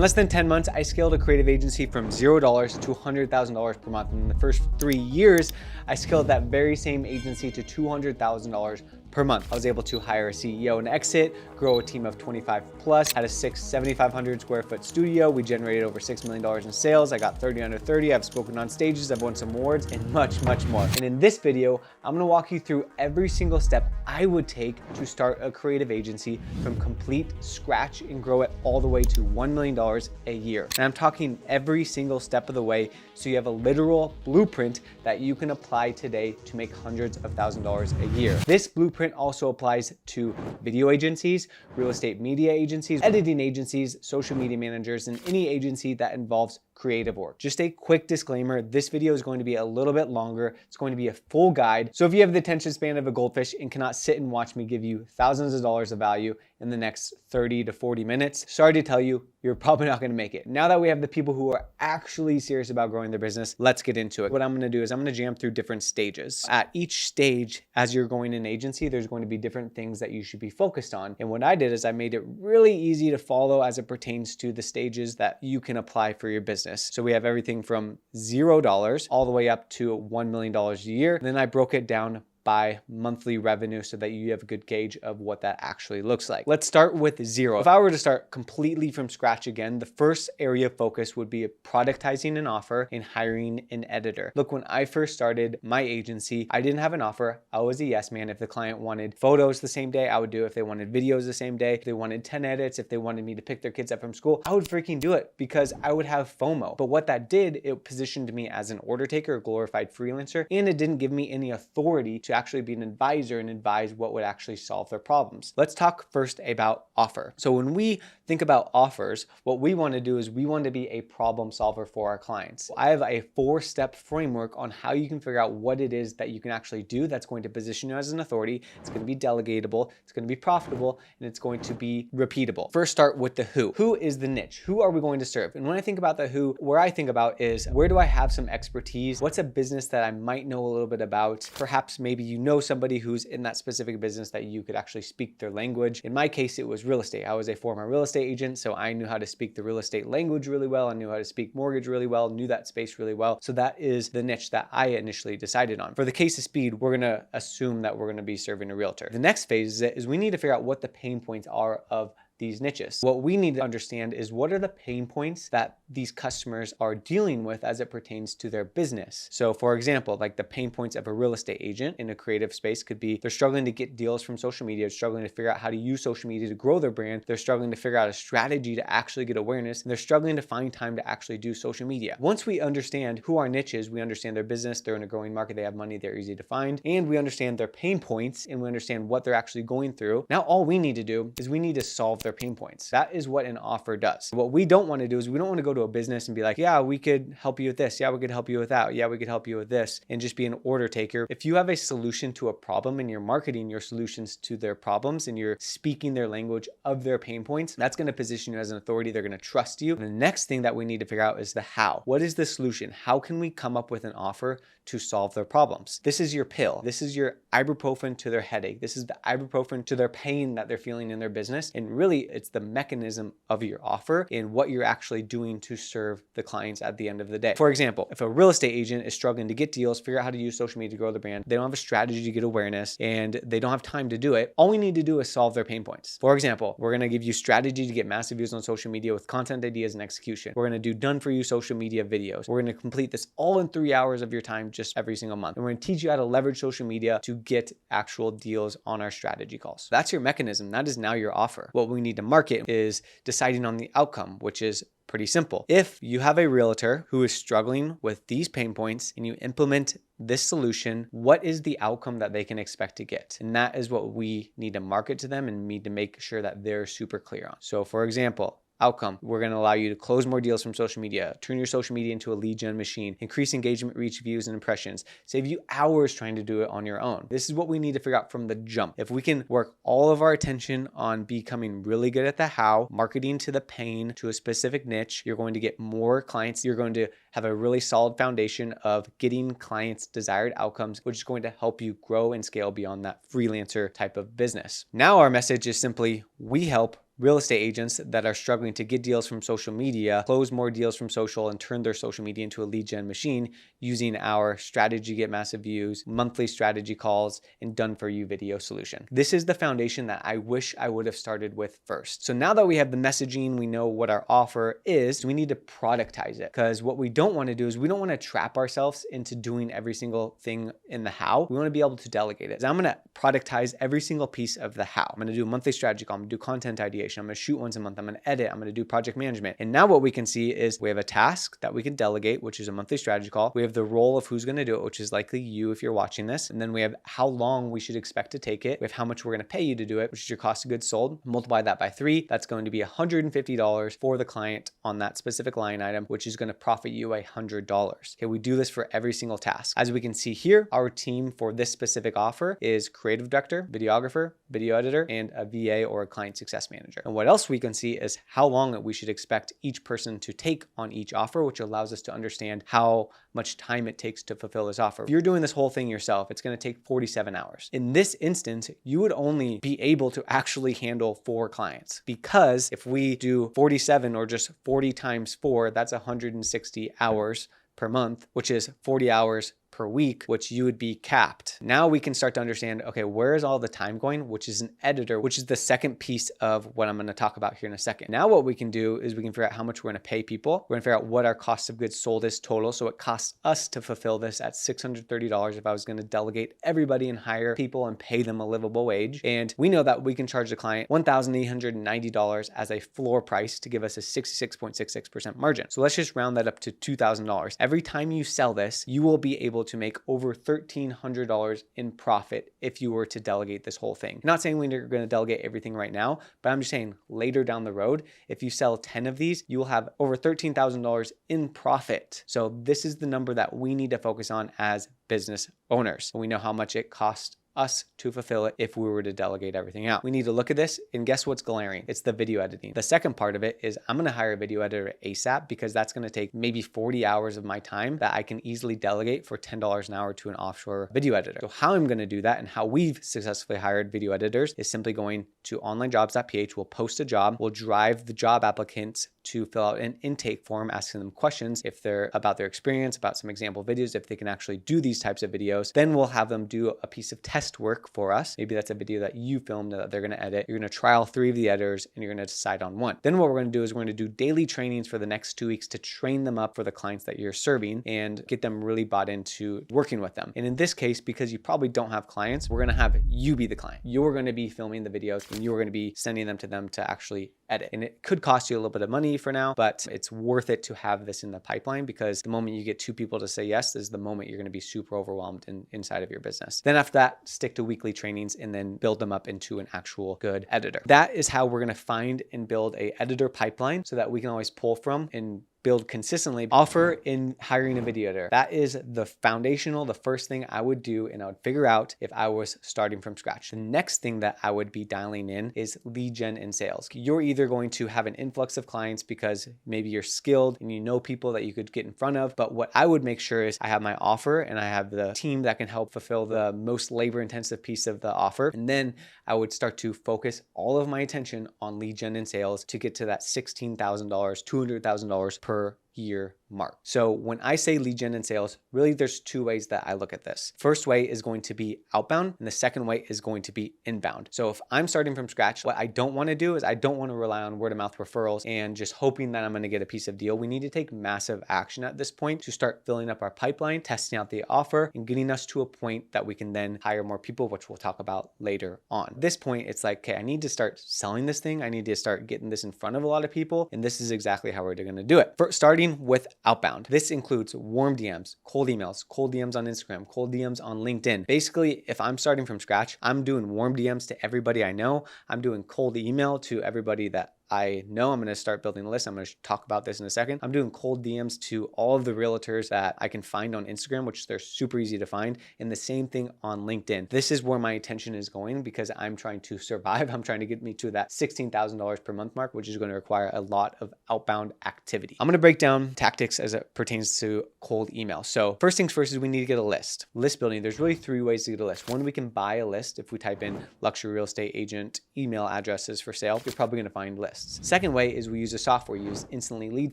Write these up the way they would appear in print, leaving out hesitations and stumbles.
In less than 10 months, I scaled a creative agency from $0 to $100,000 per month. And in the first 3 years, I scaled that very same agency to $200,000 per month. I was able to hire a CEO and exit, grow a team of 25 plus, had a 7,500 square foot studio. We generated over $6 million in sales. I got 30 under 30. I've spoken on stages. I've won some awards and much, much more. And in this video, I'm gonna walk you through every single step I would take to start a creative agency from complete scratch and grow it all the way to $1 million a year. And I'm talking every single step of the way, so you have a literal blueprint that you can apply today to make hundreds of thousands of dollars a year. This blueprint also applies to video agencies, real estate media agencies, editing agencies, social media managers, and any agency that involves creative work. Just a quick disclaimer, this video is going to be a little bit longer. It's going to be a full guide. So if you have the attention span of a goldfish and cannot sit and watch me give you thousands of dollars of value in the next 30 to 40 minutes, sorry to tell you, you're probably not gonna make it. Now that we have the people who are actually serious about growing their business, let's get into it. What I'm gonna do is I'm gonna jam through different stages. At each stage, as you're going in agency, there's going to be different things that you should be focused on. And what I did is I made it really easy to follow as it pertains to the stages that you can apply for your business. So we have everything from $0 all the way up to $1 million a year. And then I broke it down by monthly revenue so that you have a good gauge of what that actually looks like. Let's start with 0. If I were to start completely from scratch again, the first area of focus would be productizing an offer and hiring an editor. Look, when I first started my agency, I didn't have an offer. I was a yes man. If the client wanted photos the same day, I would do it. If they wanted videos the same day, if they wanted 10 edits, if they wanted me to pick their kids up from school, I would freaking do it because I would have FOMO. But what that did, it positioned me as an order taker, a glorified freelancer, and it didn't give me any authority to actually be an advisor and advise what would actually solve their problems. Let's talk first about offer. So when we think about offers, what we want to do is we want to be a problem solver for our clients. I have a 4-step framework on how you can figure out what it is that you can actually do that's going to position you as an authority. It's going to be delegatable, it's going to be profitable, and it's going to be repeatable. First, start with the who. Who is the niche? Who are we going to serve? And when I think about the who, where I think about is where do I have some expertise? What's a business that I might know a little bit about? Perhaps maybe you know somebody who's in that specific business that you could actually speak their language. In my case, it was real estate. I was a former real estate agent, so I knew how to speak the real estate language really well. I knew how to speak mortgage really well, knew that space really well. So that is the niche that I initially decided on. For the case of speed, we're gonna assume that we're gonna be serving a realtor. The next phase is we need to figure out what the pain points are of these niches. What we need to understand is what are the pain points that these customers are dealing with as it pertains to their business. So for example, like the pain points of a real estate agent in a creative space could be they're struggling to get deals from social media, struggling to figure out how to use social media to grow their brand. They're struggling to figure out a strategy to actually get awareness, and they're struggling to find time to actually do social media. Once we understand who our niche is, we understand their business, they're in a growing market, they have money, they're easy to find, and we understand their pain points and we understand what they're actually going through. Now all we need to do is we need to solve their pain points. That is what an offer does. What we don't want to do is we don't want to go to a business and be like, yeah, we could help you with this. Yeah, we could help you with that. Yeah, we could help you with this, and just be an order taker. If you have a solution to a problem and you're marketing your solutions to their problems and you're speaking their language of their pain points, that's going to position you as an authority. They're going to trust you. And the next thing that we need to figure out is the how. What is the solution? How can we come up with an offer to solve their problems? This is your pill. This is your ibuprofen to their headache. This is the ibuprofen to their pain that they're feeling in their business. And really, it's the mechanism of your offer and what you're actually doing to serve the clients at the end of the day. For example, if a real estate agent is struggling to get deals, figure out how to use social media to grow their brand, they don't have a strategy to get awareness, and they don't have time to do it, all we need to do is solve their pain points. For example, we're going to give you strategy to get massive views on social media with content ideas and execution. We're going to do done for you social media videos. We're going to complete this all in 3 hours of your time just every single month. And we're going to teach you how to leverage social media to get actual deals on our strategy calls. That's your mechanism. That is now your offer. What we need to market is deciding on the outcome, which is pretty simple. If you have a realtor who is struggling with these pain points and you implement this solution, what is the outcome that they can expect to get? And that is what we need to market to them and need to make sure that they're super clear on. So for example, outcome, we're going to allow you to close more deals from social media, turn your social media into a lead gen machine, increase engagement, reach, views, and impressions, save you hours trying to do it on your own. This is what we need to figure out from the jump. If we can work all of our attention on becoming really good at the how, marketing to the pain, to a specific niche, you're going to get more clients. You're going to have a really solid foundation of getting clients' desired outcomes, which is going to help you grow and scale beyond that freelancer type of business. Now our message is simply, we help real estate agents that are struggling to get deals from social media, close more deals from social, and turn their social media into a lead gen machine using our strategy, get massive views, monthly strategy calls, and done for you video solution. This is the foundation that I wish I would have started with first. So now that we have the messaging, we know what our offer is, we need to productize it, because what we don't want to do is we don't want to trap ourselves into doing every single thing in the how. We want to be able to delegate it. So I'm going to productize every single piece of the how. I'm going to do a monthly strategy call. I'm going to do content ideation. I'm going to shoot once a month. I'm going to edit. I'm going to do project management. And now what we can see is we have a task that we can delegate, which is a monthly strategy call. We have the role of who's going to do it, which is likely you if you're watching this. And then we have how long we should expect to take it. We have how much we're going to pay you to do it, which is your cost of goods sold. Multiply that by 3. That's going to be $150 for the client on that specific line item, which is going to profit you $100. Okay, we do this for every single task. As we can see here, our team for this specific offer is creative director, videographer, video editor, and a VA or a client success manager. And what else we can see is how long we should expect each person to take on each offer, which allows us to understand how much time it takes to fulfill this offer. If you're doing this whole thing yourself, it's going to take 47 hours. In this instance, you would only be able to actually handle 4 clients, because if we do 47 or just 40 times 4, that's 160 hours per month, which is 40 hours per week, which you would be capped. Now we can start to understand, okay, where is all the time going, which is an editor, which is the second piece of what I'm going to talk about here in a second. Now what we can do is we can figure out how much we're going to pay people. We're going to figure out what our cost of goods sold is total. So it costs us to fulfill this at $630 if I was going to delegate everybody and hire people and pay them a livable wage. And we know that we can charge the client $1,890 as a floor price to give us a 66.66% margin. So let's just round that up to $2,000. Every time you sell this, you will be able to make over $1,300 in profit if you were to delegate this whole thing. I'm not saying we're going to delegate everything right now, but I'm just saying later down the road, if you sell 10 of these, you will have over $13,000 in profit. So this is the number that we need to focus on as business owners. We know how much it costs us to fulfill it if we were to delegate everything out. We need to look at this, and guess what's glaring? It's the video editing. The second part of it is I'm going to hire a video editor ASAP, because that's going to take maybe 40 hours of my time that I can easily delegate for $10 an hour to an offshore video editor. So how I'm going to do that and how we've successfully hired video editors is simply going to onlinejobs.ph. We'll post a job. We'll drive the job applicants to fill out an intake form, asking them questions if they're about their experience, about some example videos, if they can actually do these types of videos. Then we'll have them do a piece of test work for us. Maybe that's a video that you filmed that they're going to edit. You're going to trial 3 of the editors and you're going to decide on 1. Then what we're going to do is we're going to do daily trainings for the next 2 weeks to train them up for the clients that you're serving and get them really bought into working with them. And in this case, because you probably don't have clients, we're going to have you be the client. You're going to be filming the videos and you're going to be sending them to actually edit. And it could cost you a little bit of money for now, but it's worth it to have this in the pipeline, because the moment you get 2 people to say yes is the moment you're going to be super overwhelmed inside of your business. Then after that, stick to weekly trainings and then build them up into an actual good editor. That is how we're going to find and build a editor pipeline so that we can always pull from and build consistently. Offer in hiring a video editor. That is the foundational, the first thing I would do, and I would figure out if I was starting from scratch. The next thing that I would be dialing in is lead gen and sales. You're either going to have an influx of clients because maybe you're skilled and you know people that you could get in front of, but what I would make sure is I have my offer and I have the team that can help fulfill the most labor intensive piece of the offer. And then I would start to focus all of my attention on lead gen and sales to get to that $16,000, $200,000 per year mark. So when I say lead gen and sales, really there's 2 ways that I look at this. First way is going to be outbound, and the second way is going to be inbound. So if I'm starting from scratch, what I don't want to do is I don't want to rely on word of mouth referrals and just hoping that I'm going to get a piece of deal. We need to take massive action at this point to start filling up our pipeline, testing out the offer, and getting us to a point that we can then hire more people, which we'll talk about later on. At this point, it's like, okay, I need to start selling this thing. I need to start getting this in front of a lot of people. And this is exactly how we're going to do it. Starting with outbound. This includes warm DMs, cold emails, cold DMs on Instagram, cold DMs on LinkedIn. Basically, if I'm starting from scratch, I'm doing warm DMs to everybody I know. I'm doing cold email to everybody that I know. I'm going to start building a list. I'm going to talk about this in a second. I'm doing cold DMs to all of the realtors that I can find on Instagram, which they're super easy to find, and the same thing on LinkedIn. This is where my attention is going because I'm trying to survive. I'm trying to get me to that $16,000 per month mark, which is going to require a lot of outbound activity. I'm going to break down tactics as it pertains to cold email. So first things first is we need to get a list. List building, there's really three ways to get a list. One, we can buy a list. If we type in luxury real estate agent email addresses for sale, you're probably going to find lists. Second way is we use a software. We use Instantly Lead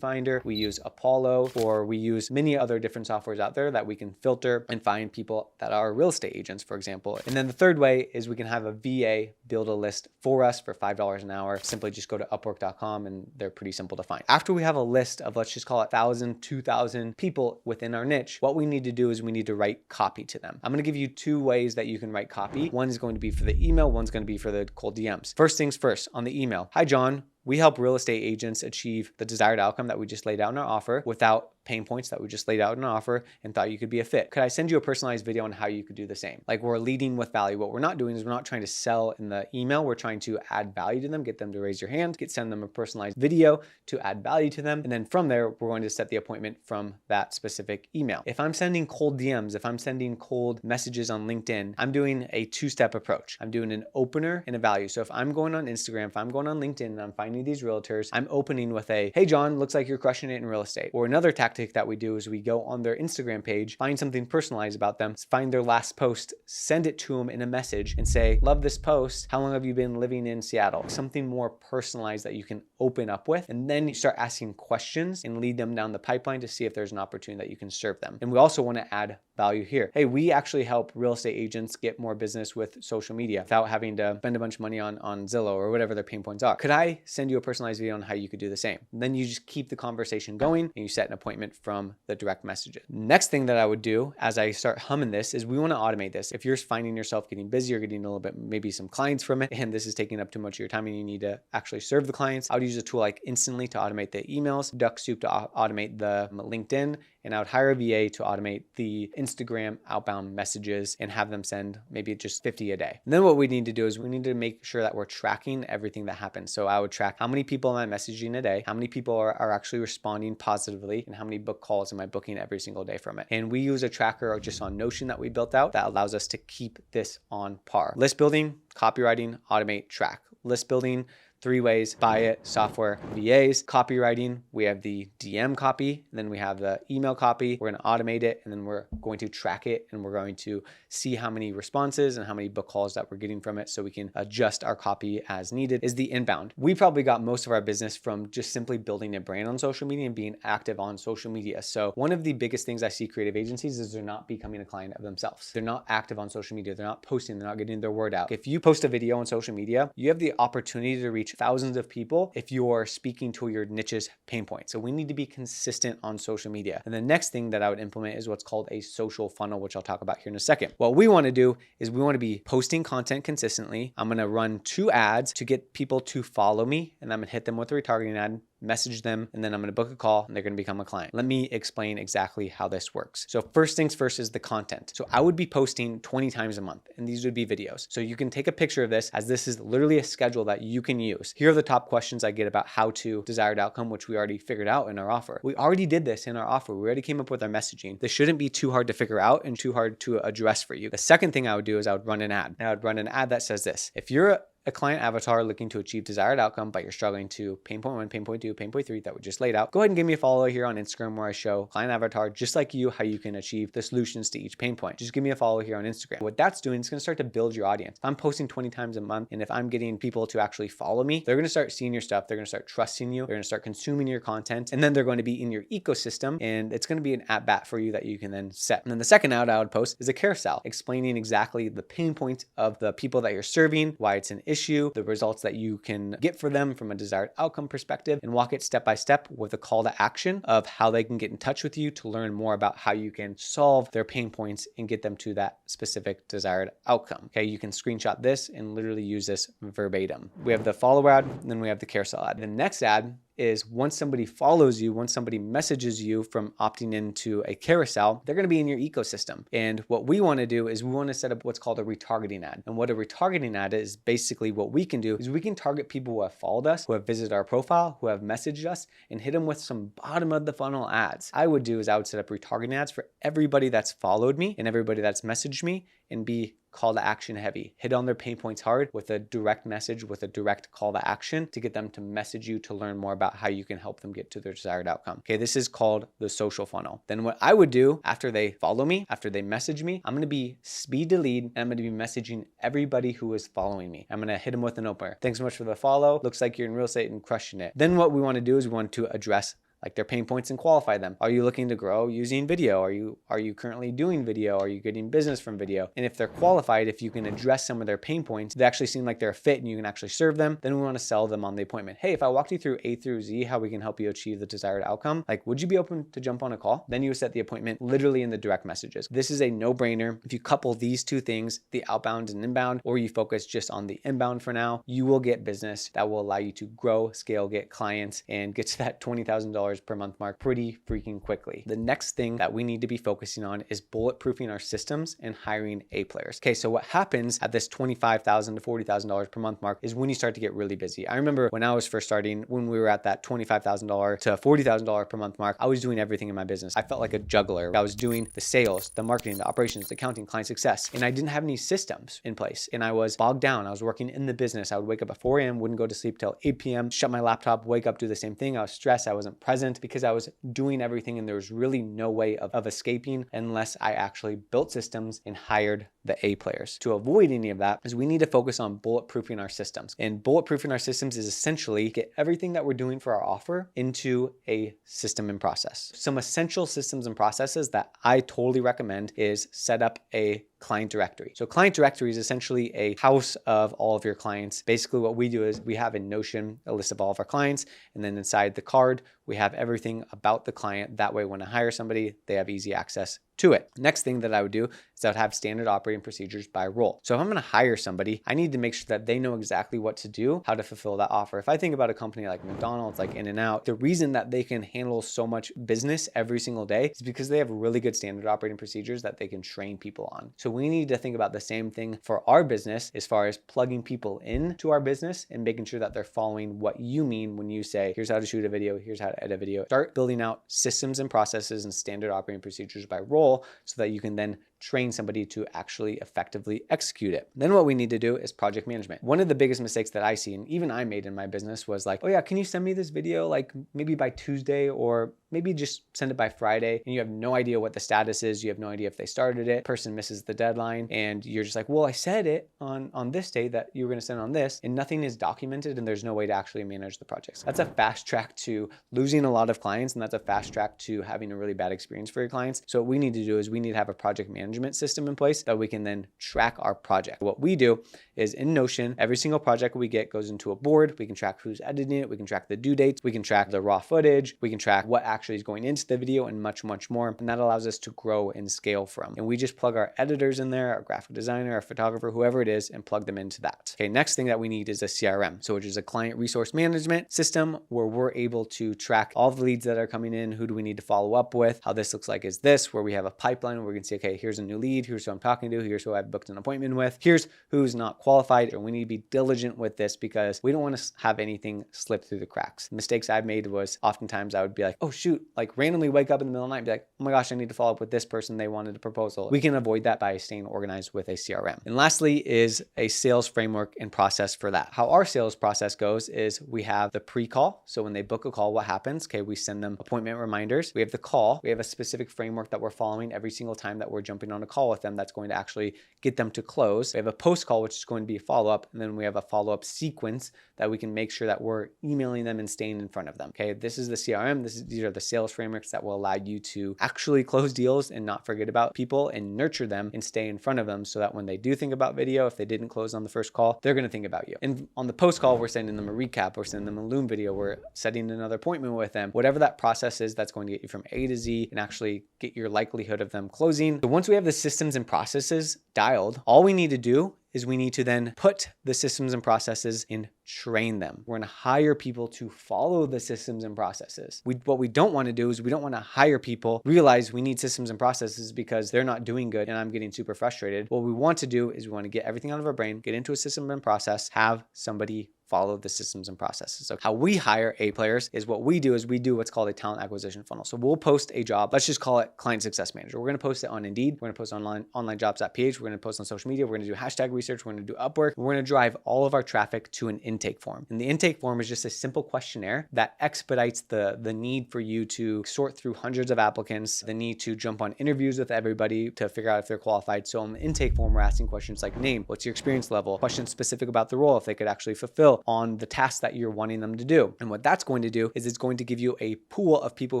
Finder, we use Apollo, or we use many other different softwares out there that we can filter and find people that are real estate agents, for example. And then the third way is we can have a VA build a list for us for $5 an hour. Simply just go to upwork.com and they're pretty simple to find. After we have a list of, let's just call it 1,000, 2,000 people within our niche, what we need to do is we need to write copy to them. I'm going to give you two ways that you can write copy. One is going to be for the email, one's going to be for the cold DMs. First things first, on the email. Hi, John. We help real estate agents achieve the desired outcome that we just laid out in our offer without pain points that we just laid out in our offer and thought you could be a fit. Could I send you a personalized video on how you could do the same? Like, we're leading with value. What we're not doing is we're not trying to sell in the email. We're trying to add value to them, get them to raise your hand, send them a personalized video to add value to them. And then from there, we're going to set the appointment from that specific email. If I'm sending cold DMs, if I'm sending cold messages on LinkedIn, I'm doing a two-step approach. I'm doing an opener and a value. So if I'm going on Instagram, if I'm going on LinkedIn and I'm finding these realtors, I'm opening with a, hey, John, looks like you're crushing it in real estate. Or another tactic that we do is we go on their Instagram page, find something personalized about them, find their last post, send it to them in a message and say, love this post. How long have you been living in Seattle? Something more personalized that you can open up with. And then you start asking questions and lead them down the pipeline to see if there's an opportunity that you can serve them. And we also want to add value here. Hey, we actually help real estate agents get more business with social media without having to spend a bunch of money on Zillow or whatever their pain points are. Could I send you a personalized video on how you could do the same? And then you just keep the conversation going and you set an appointment from the direct messages. Next thing that I would do as I start humming this is we want to automate this. If you're finding yourself getting busy or getting a little bit, maybe some clients from it, and this is taking up too much of your time and you need to actually serve the clients, I would use a tool like Instantly to automate the emails, DuckSoup to automate the LinkedIn, and I would hire a VA to automate the Instagram outbound messages and have them send maybe just 50 a day. And then what we need to do is we need to make sure that we're tracking everything that happens. So I would track how many people am I messaging a day, how many people are actually responding positively, and how many book calls am I booking every single day from it. And we use a tracker just on Notion that we built out that allows us to keep this on par. List building, copywriting, automate, track. List building, three ways: buy it, software, VAs. Copywriting, we have the DM copy, then we have the email copy. We're going to automate it, and then we're going to track it, and we're going to see how many responses and how many book calls that we're getting from it so we can adjust our copy as needed. Is the inbound. We probably got most of our business from just simply building a brand on social media and being active on social media. So one of the biggest things I see creative agencies is they're not becoming a client of themselves. They're not active on social media. They're not posting. They're not getting their word out. If you post a video on social media, you have the opportunity to reach thousands of people if you're speaking to your niche's pain point. So we need to be consistent on social media. And the next thing that I would implement is what's called a social funnel, which I'll talk about here in a second. What we want to do is we want to be posting content consistently. I'm going to run 2 ads to get people to follow me, and I'm going to hit them with a retargeting ad, message them, and then I'm going to book a call and they're going to become a client. Let me explain exactly how this works. So first things first is the content. So I would be posting 20 times a month, and these would be videos. So you can take a picture of this, as this is literally a schedule that you can use. Here are the top questions I get about how to desired outcome, which we already figured out in our offer. We already did this in our offer. We already came up with our messaging. This shouldn't be too hard to figure out and too hard to address for you. The second thing I would do is I would run an ad. And I would run an ad that says this: if you're a client avatar looking to achieve desired outcome, but you're struggling to pain point 1, pain point 2, pain point 3 that we just laid out, go ahead and give me a follow here on Instagram, where I show client avatar just like you how you can achieve the solutions to each pain point. Just give me a follow here on Instagram. What that's doing is going to start to build your audience. If I'm posting 20 times a month, and if I'm getting people to actually follow me, they're going to start seeing your stuff. They're going to start trusting you. They're going to start consuming your content, and then they're going to be in your ecosystem, and it's going to be an at bat for you that you can then set. And then the second ad I would post is a carousel explaining exactly the pain points of the people that you're serving, why it's an issue, the results that you can get for them from a desired outcome perspective, and walk it step by step with a call to action of how they can get in touch with you to learn more about how you can solve their pain points and get them to that specific desired outcome. Okay, you can screenshot this and literally use this verbatim. We have the follow ad, and then we have the carousel ad. The next ad is once somebody follows you, once somebody messages you from opting into a carousel, they're going to be in your ecosystem. And what we want to do is we want to set up what's called a retargeting ad. And what a retargeting ad is, basically what we can do is we can target people who have followed us, who have visited our profile, who have messaged us, and hit them with some bottom of the funnel ads. I would set up retargeting ads for everybody that's followed me and everybody that's messaged me, and be call to action heavy. Hit on their pain points hard with a direct message, with a direct call to action to get them to message you to learn more about how you can help them get to their desired outcome. Okay, this is called the social funnel. Then what I would do after they follow me, after they message me, I'm going to be speed to lead, and I'm going to be messaging everybody who is following me. I'm going to hit them with an opener. Thanks so much for the follow. Looks like you're in real estate and crushing it. Then what we want to do is we want to address like their pain points and qualify them. Are you looking to grow using video? Are you currently doing video? Are you getting business from video? And if they're qualified, if you can address some of their pain points, they actually seem like they're a fit and you can actually serve them, then we want to sell them on the appointment. Hey, if I walked you through A through Z, how we can help you achieve the desired outcome, like, would you be open to jump on a call? Then you set the appointment literally in the direct messages. This is a no-brainer. If you couple these two things, the outbound and inbound, or you focus just on the inbound for now, you will get business that will allow you to grow, scale, get clients, and get to that $20,000 per month mark pretty freaking quickly. The next thing that we need to be focusing on is bulletproofing our systems and hiring A players. Okay, so what happens at this $25,000 to $40,000 per month mark is when you start to get really busy. I remember when I was first starting, when we were at that $25,000 to $40,000 per month mark, I was doing everything in my business. I felt like a juggler. I was doing the sales, the marketing, the operations, the accounting, client success, and I didn't have any systems in place. And I was bogged down. I was working in the business. I would wake up at 4 a.m., wouldn't go to sleep till 8 p.m., shut my laptop, wake up, do the same thing. I was stressed. I wasn't present because I was doing everything, and there was really no way of escaping unless I actually built systems and hired the A players. To avoid any of that is we need to focus on bulletproofing our systems. And bulletproofing our systems is essentially get everything that we're doing for our offer into a system and process. Some essential systems and processes that I totally recommend is set up a client directory. So client directory is essentially a house of all of your clients. Basically what we do is we have in Notion a list of all of our clients, and then inside the card, we have everything about the client. That way, when I hire somebody, they have easy access to it. Next thing that I would do is I would have standard operating procedures by role. So if I'm going to hire somebody, I need to make sure that they know exactly what to do, how to fulfill that offer. If I think about a company like McDonald's, like In-N-Out, the reason that they can handle so much business every single day is because they have really good standard operating procedures that they can train people on. So we need to think about the same thing for our business as far as plugging people into our business and making sure that they're following what you mean when you say, here's how to shoot a video, here's how to edit a video. Start building out systems and processes and standard operating procedures by role so that you can then train somebody to actually effectively execute it. Then what we need to do is project management. One of the biggest mistakes that I see, and even I made in my business, was like, oh yeah, can you send me this video like maybe by Tuesday, or maybe just send it by Friday, and you have no idea what the status is. You have no idea if they started it. Person misses the deadline, and you're just like, well, I said it on this day that you were going to send on this, and nothing is documented, and there's no way to actually manage the projects. That's a fast track to losing a lot of clients, and that's a fast track to having a really bad experience for your clients. So what we need to do is we need to have a project management system in place that we can then track our project. What we do is in Notion, every single project we get goes into a board. We can track who's editing it. We can track the due dates. We can track the raw footage. We can track what actually is going into the video and much, much more. And that allows us to grow and scale from. And we just plug our editors in there, our graphic designer, our photographer, whoever it is, and plug them into that. Okay, next thing that we need is a CRM. So which is a client resource management system where we're able to track all the leads that are coming in. Who do we need to follow up with? How this looks like is this, where we have a pipeline where we can say, okay, here's a new lead. Here's who I'm talking to. Here's who I've booked an appointment with. Here's who's not qualified. And we need to be diligent with this because we don't want to have anything slip through the cracks. Mistakes I've made was oftentimes I would be like, oh shoot, like randomly wake up in the middle of the night and be like, oh my gosh, I need to follow up with this person. They wanted a proposal. We can avoid that by staying organized with a CRM. And lastly is a sales framework and process for that. How our sales process goes is we have the pre-call. So when they book a call, what happens? Okay, we send them appointment reminders. We have the call. We have a specific framework that we're following every single time that we're jumping on a call with them that's going to actually get them to close. We have a post call, which is going to be a follow-up. And then we have a follow-up sequence that we can make sure that we're emailing them and staying in front of them. Okay, this is the CRM. These are the sales frameworks that will allow you to actually close deals and not forget about people and nurture them and stay in front of them so that when they do think about video, if they didn't close on the first call, they're going to think about you. And on the post call, we're sending them a recap. We're sending them a Loom video. We're setting another appointment with them. Whatever that process is, that's going to get you from A to Z and actually get your likelihood of them closing. So once we have have the systems and processes dialed, all we need to do is we need to then put the systems and processes and train them. We're going to hire people to follow the systems and processes. What we don't want to do is we don't want to hire people, realize we need systems and processes because they're not doing good and I'm getting super frustrated. What we want to do is we want to get everything out of our brain, get into a system and process, have somebody follow the systems and processes. So how we hire A players is what we do is we do what's called a talent acquisition funnel. So we'll post a job. Let's just call it client success manager. We're going to post it on Indeed. We're going to post online jobs.ph. We're going to post on social media. We're going to do hashtag research. We're going to do Upwork. We're going to drive all of our traffic to an intake form. And the intake form is just a simple questionnaire that expedites the need for you to sort through hundreds of applicants, the need to jump on interviews with everybody to figure out if they're qualified. So on the intake form, we're asking questions like name, what's your experience level, questions specific about the role, if they could actually fulfill on the tasks that you're wanting them to do. And what that's going to do is it's going to give you a pool of people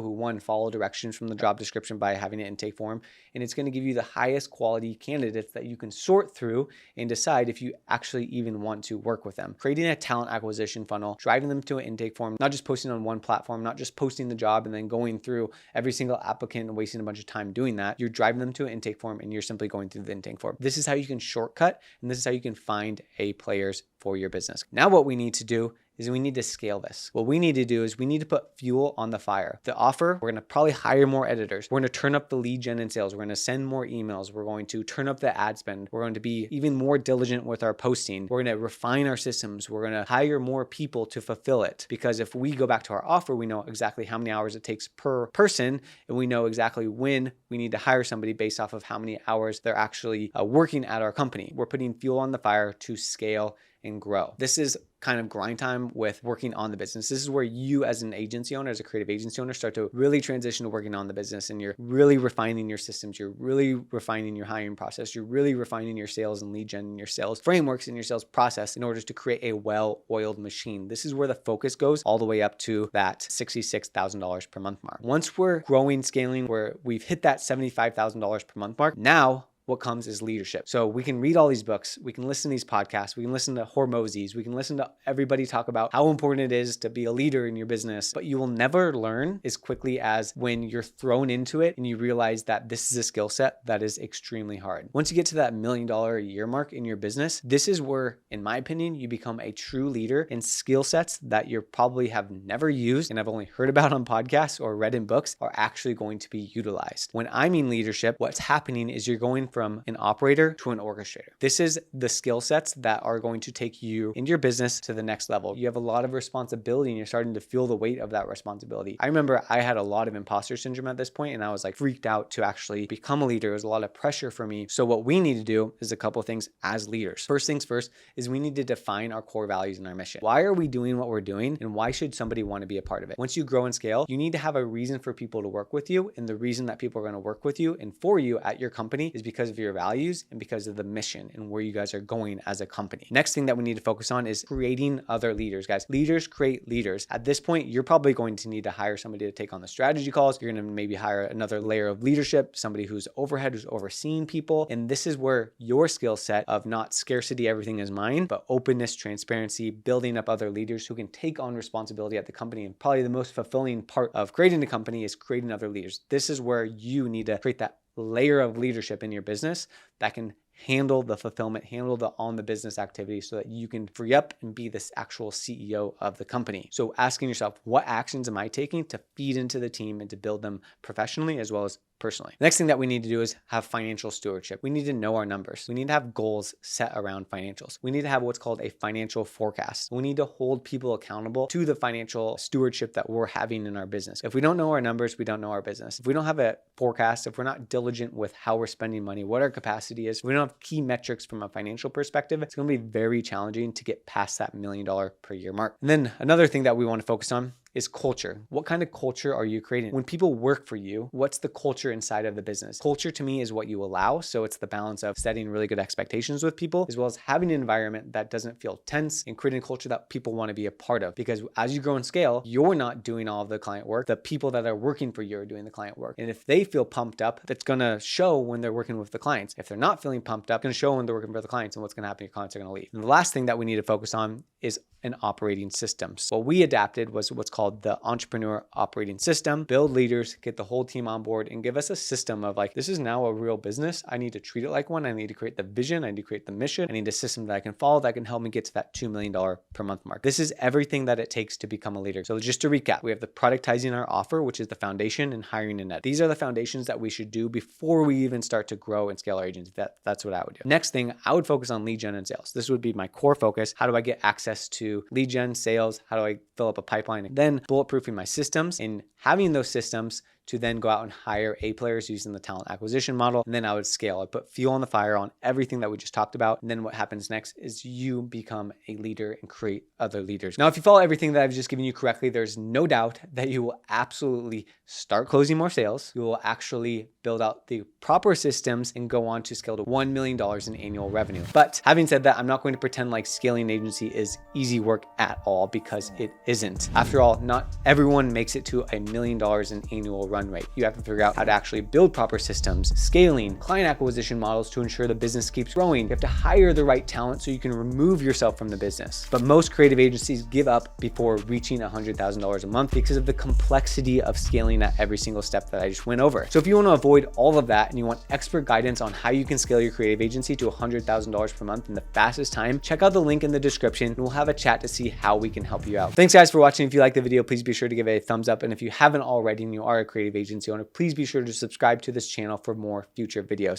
who, one, follow directions from the job description by having an intake form, and it's going to give you the highest quality candidates that you can sort through and decide if you actually even want to work with them. Creating a talent acquisition funnel, driving them to an intake form, not just posting on one platform, not just posting the job and then going through every single applicant and wasting a bunch of time doing that. You're driving them to an intake form and you're simply going through the intake form. This is how you can shortcut, and this is how you can find A players for your business. Now what we need to do is we need to scale this. What we need to do is we need to put fuel on the fire. The offer, we're gonna probably hire more editors. We're gonna turn up the lead gen and sales. We're gonna send more emails. We're going to turn up the ad spend. We're going to be even more diligent with our posting. We're gonna refine our systems. We're gonna hire more people to fulfill it. Because if we go back to our offer, we know exactly how many hours it takes per person, and we know exactly when we need to hire somebody based off of how many hours they're actually working at our company. We're putting fuel on the fire to scale and grow. This is kind of grind time with working on the business. This is where you as an agency owner, as a creative agency owner, start to really transition to working on the business, and you're really refining your systems. You're really refining your hiring process. You're really refining your sales and lead gen and your sales frameworks and your sales process in order to create a well-oiled machine. This is where the focus goes all the way up to that $66,000 per month mark. Once we're growing, scaling, where we've hit that $75,000 per month mark, now what comes is leadership. So we can read all these books, we can listen to these podcasts, we can listen to Hormozis, we can listen to everybody talk about how important it is to be a leader in your business, but you will never learn as quickly as when you're thrown into it and you realize that this is a skill set that is extremely hard. Once you get to that $1 million a year mark in your business, this is where, in my opinion, you become a true leader, and skill sets that you probably have never used and have only heard about on podcasts or read in books are actually going to be utilized. When I mean leadership, what's happening is you're going from an operator to an orchestrator. This is the skill sets that are going to take you and your business to the next level. You have a lot of responsibility and you're starting to feel the weight of that responsibility. I remember I had a lot of imposter syndrome at this point, and I was like freaked out to actually become a leader. It was a lot of pressure for me. So what we need to do is a couple of things as leaders. First things first is we need to define our core values and our mission. Why are we doing what we're doing, and why should somebody want to be a part of it? Once you grow and scale, you need to have a reason for people to work with you, and the reason that people are going to work with you and for you at your company is because of your values and because of the mission and where you guys are going as a company. Next thing that we need to focus on is creating other leaders, guys. Leaders create leaders. At this point, you're probably going to need to hire somebody to take on the strategy calls. You're going to maybe hire another layer of leadership, somebody who's overhead, who's overseeing people. And this is where your skill set of not scarcity, everything is mine, but openness, transparency, building up other leaders who can take on responsibility at the company. And probably the most fulfilling part of creating a company is creating other leaders. This is where you need to create that layer of leadership in your business that can handle the fulfillment, handle the on the business activity so that you can free up and be this actual CEO of the company. So asking yourself, what actions am I taking to feed into the team and to build them professionally as well as personally? Next thing that we need to do is have financial stewardship. We need to know our numbers. We need to have goals set around financials. We need to have what's called a financial forecast. We need to hold people accountable to the financial stewardship that we're having in our business. If we don't know our numbers, we don't know our business. If we don't have a forecast, if we're not diligent with how we're spending money, what our capacity is, if we don't have key metrics from a financial perspective, it's going to be very challenging to get past that $1 million per year mark. And then another thing that we want to focus on is culture. What kind of culture are you creating? When people work for you, what's the culture inside of the business? Culture to me is what you allow. So it's the balance of setting really good expectations with people, as well as having an environment that doesn't feel tense and creating a culture that people want to be a part of. Because as you grow and scale, you're not doing all of the client work. The people that are working for you are doing the client work. And if they feel pumped up, that's going to show when they're working with the clients. If they're not feeling pumped up, it's going to show when they're working for the clients, and what's going to happen, your clients are going to leave. And the last thing that we need to focus on is an operating system. So what we adapted was what's called the Entrepreneur Operating System. Build leaders, get the whole team on board, and give us a system of like, this is now a real business. I need to treat it like one. I need to create the vision. I need to create the mission. I need a system that I can follow that can help me get to that $2 million per month mark. This is everything that it takes to become a leader. So just to recap, we have the productizing our offer, which is the foundation, and hiring a net. These are the foundations that we should do before we even start to grow and scale our agency. That's what I would do. Next thing, I would focus on lead gen and sales. This would be my core focus. How do I get access to lead gen, sales? How do I fill up a pipeline? And then bulletproofing my systems and having those systems to then go out and hire A players using the talent acquisition model. And then I would scale. I'd put fuel on the fire on everything that we just talked about. And then what happens next is you become a leader and create other leaders. Now, if you follow everything that I've just given you correctly, there's no doubt that you will absolutely start closing more sales. You will actually build out the proper systems and go on to scale to $1 million in annual revenue. But having said that, I'm not going to pretend like scaling an agency is easy work at all, because it isn't. After all, not everyone makes it to $1 million in annual run rate. You have to figure out how to actually build proper systems, scaling, client acquisition models to ensure the business keeps growing. You have to hire the right talent so you can remove yourself from the business. But most creative agencies give up before reaching $100,000 a month because of the complexity of scaling at every single step that I just went over. So if you want to avoid all of that and you want expert guidance on how you can scale your creative agency to $100,000 per month in the fastest time, check out the link in the description and we'll have a chat to see how we can help you out. Thanks guys for watching. If you liked the video, please be sure to give it a thumbs up. And if you haven't already and you are a creative agency owner, please be sure to subscribe to this channel for more future videos.